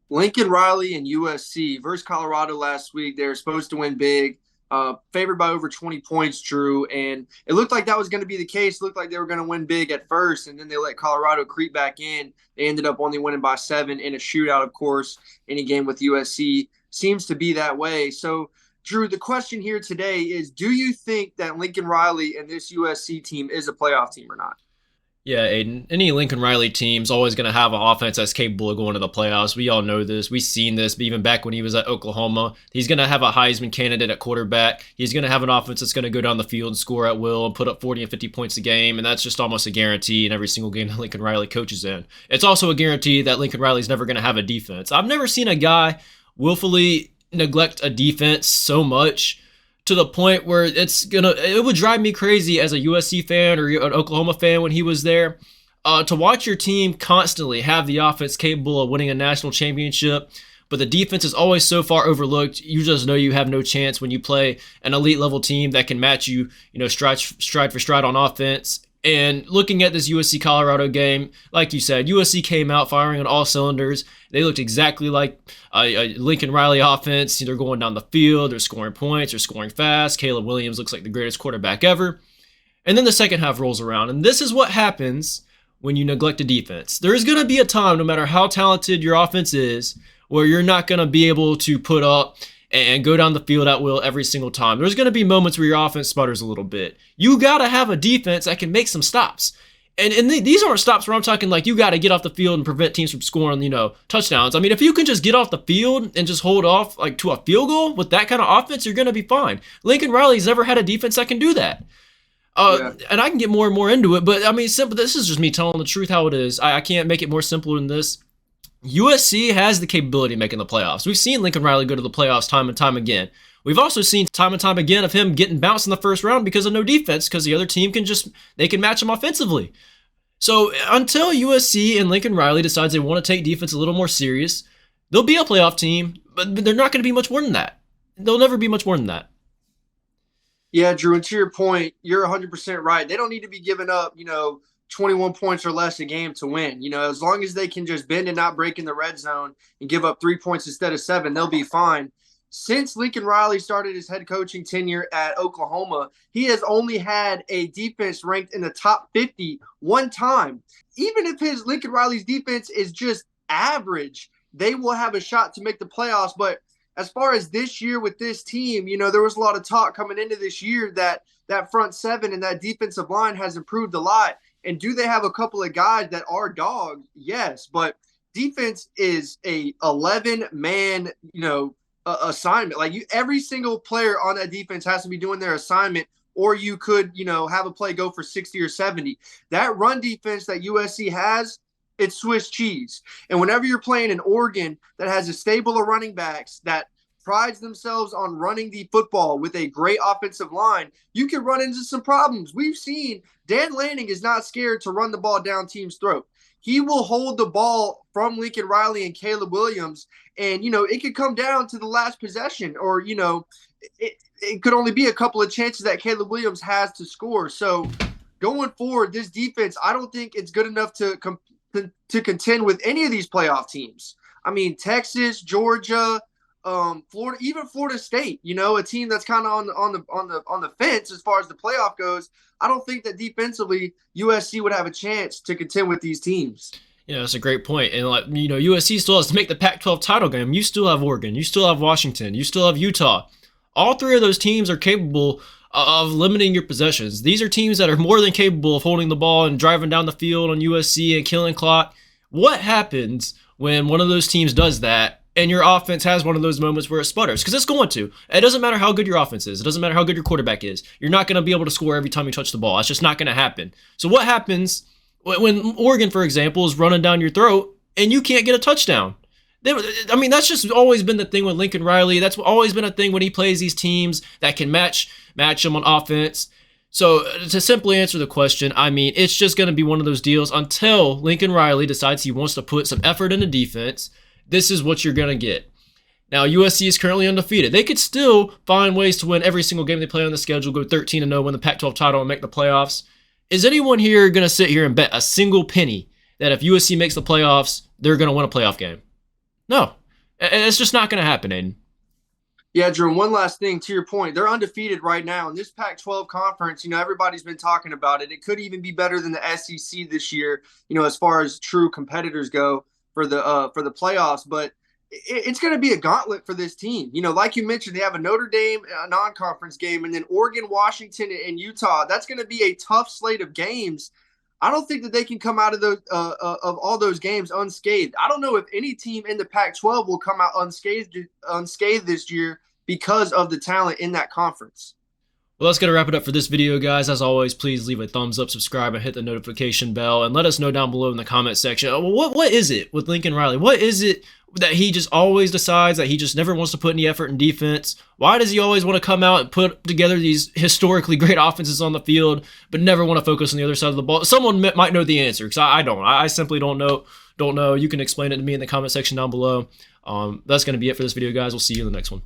Lincoln Riley and USC versus Colorado last week. They were supposed to win big, favored by over 20 points, Drew. And it looked like that was going to be the case. It looked like they were going to win big at first, and then they let Colorado creep back in. They ended up only winning by 7 in a shootout, of course. Any game with USC seems to be that way. So, Drew, the question here today is, do you think that Lincoln Riley and this USC team is a playoff team or not? Yeah, Aiden. Any Lincoln Riley team's always going to have an offense that's capable of going to the playoffs. We all know this. We've seen this even back when he was at Oklahoma. He's going to have a Heisman candidate at quarterback. He's going to have an offense that's going to go down the field and score at will and put up 40 and 50 points a game, and that's just almost a guarantee in every single game that Lincoln Riley coaches in. It's also a guarantee that Lincoln Riley's never going to have a defense. I've never seen a guy willfully neglect a defense so much to the point where it would drive me crazy as a USC fan or an Oklahoma fan when he was there, to watch your team constantly have the offense capable of winning a national championship, but the defense is always so far overlooked. You just know you have no chance when you play an elite level team that can match you, stride for stride on offense. And looking at this USC Colorado game, like you said, USC came out firing on all cylinders. They looked exactly like a Lincoln Riley offense. They're going down the field, they're scoring points, they're scoring fast. Caleb Williams looks like the greatest quarterback ever. And then the second half rolls around, and this is what happens when you neglect a defense. There is going to be a time, no matter how talented your offense is, where you're not going to be able to put up and go down the field at will every single time. There's going to be moments where your offense sputters a little bit. You got to have a defense that can make some stops. And these aren't stops where I'm talking like you got to get off the field and prevent teams from scoring, touchdowns. I mean, if you can just get off the field and just hold off like to a field goal with that kind of offense, you're going to be fine. Lincoln Riley's never had a defense that can do that. And I can get more and more into it, but I mean, simple. This is just me telling the truth how it is. I can't make it more simple than this. USC has the capability of making the playoffs. We've seen Lincoln Riley go to the playoffs time and time again. We've also seen time and time again of him getting bounced in the first round because of no defense, because the other team can match him offensively. So until USC and Lincoln Riley decides they want to take defense a little more serious, they'll be a playoff team, but they're not going to be much more than that. They'll never be much more than that. Yeah, Drew, and to your point, you're 100% right. They don't need to be giving up, 21 points or less a game to win. As long as they can just bend and not break in the red zone and give up 3 points instead of 7, they'll be fine. Since Lincoln Riley started his head coaching tenure at Oklahoma, he has only had a defense ranked in the top 50 one time. Even if his Lincoln Riley's defense is just average, they will have a shot to make the playoffs. But as far as this year with this team, there was a lot of talk coming into this year that front seven and that defensive line has improved a lot. And do they have a couple of guys that are dogs? Yes, but defense is a 11-man, assignment. Like every single player on that defense has to be doing their assignment, or you could, have a play go for 60 or 70. That run defense that USC has, it's Swiss cheese. And whenever you're playing an Oregon that has a stable of running backs that prides themselves on running the football with a great offensive line, you can run into some problems. We've seen Dan Lanning is not scared to run the ball down team's throat. He will hold the ball from Lincoln Riley and Caleb Williams, and, it could come down to the last possession, or, it could only be a couple of chances that Caleb Williams has to score. So going forward, this defense, I don't think it's good enough to contend with any of these playoff teams. I mean, Texas, Georgia, Florida, even Florida State, a team that's kind of on the fence as far as the playoff goes. I don't think that defensively USC would have a chance to contend with these teams. Yeah, that's a great point. And USC still has to make the Pac-12 title game. You still have Oregon, you still have Washington, you still have Utah. All three of those teams are capable of limiting your possessions. These are teams that are more than capable of holding the ball and driving down the field on USC and killing clock. What happens when one of those teams does that and your offense has one of those moments where it sputters? Because it's going to. It doesn't matter how good your offense is. It doesn't matter how good your quarterback is. You're not going to be able to score every time you touch the ball. That's just not going to happen. So what happens when Oregon, for example, is running down your throat and you can't get a touchdown? That's just always been the thing with Lincoln Riley. That's always been a thing when he plays these teams that can match him on offense. So to simply answer the question, it's just going to be one of those deals until Lincoln Riley decides he wants to put some effort into defense. This is what you're going to get. Now, USC is currently undefeated. They could still find ways to win every single game they play on the schedule, go 13-0, win the Pac-12 title, and make the playoffs. Is anyone here going to sit here and bet a single penny that if USC makes the playoffs, they're going to win a playoff game? No, it's just not going to happen, Aiden. Yeah, Drew, one last thing to your point. They're undefeated right now. In this Pac-12 conference, everybody's been talking about it. It could even be better than the SEC this year, as far as true competitors go for the playoffs. But it's going to be a gauntlet for this team. Like you mentioned, they have a Notre Dame non-conference game, and then Oregon, Washington, and Utah. That's going to be a tough slate of games. I don't think that they can come out of those all those games unscathed. I don't know if any team in the Pac-12 will come out unscathed this year because of the talent in that conference. Well, that's going to wrap it up for this video, guys. As always, please leave a thumbs up, subscribe, and hit the notification bell, and let us know down below in the comment section. What is it with Lincoln Riley? What is it that he just always decides that he just never wants to put any effort in defense? Why does he always want to come out and put together these historically great offenses on the field, but never want to focus on the other side of the ball? Someone might know the answer, because I don't. I simply don't know. You can explain it to me in the comment section down below. That's going to be it for this video, guys. We'll see you in the next one.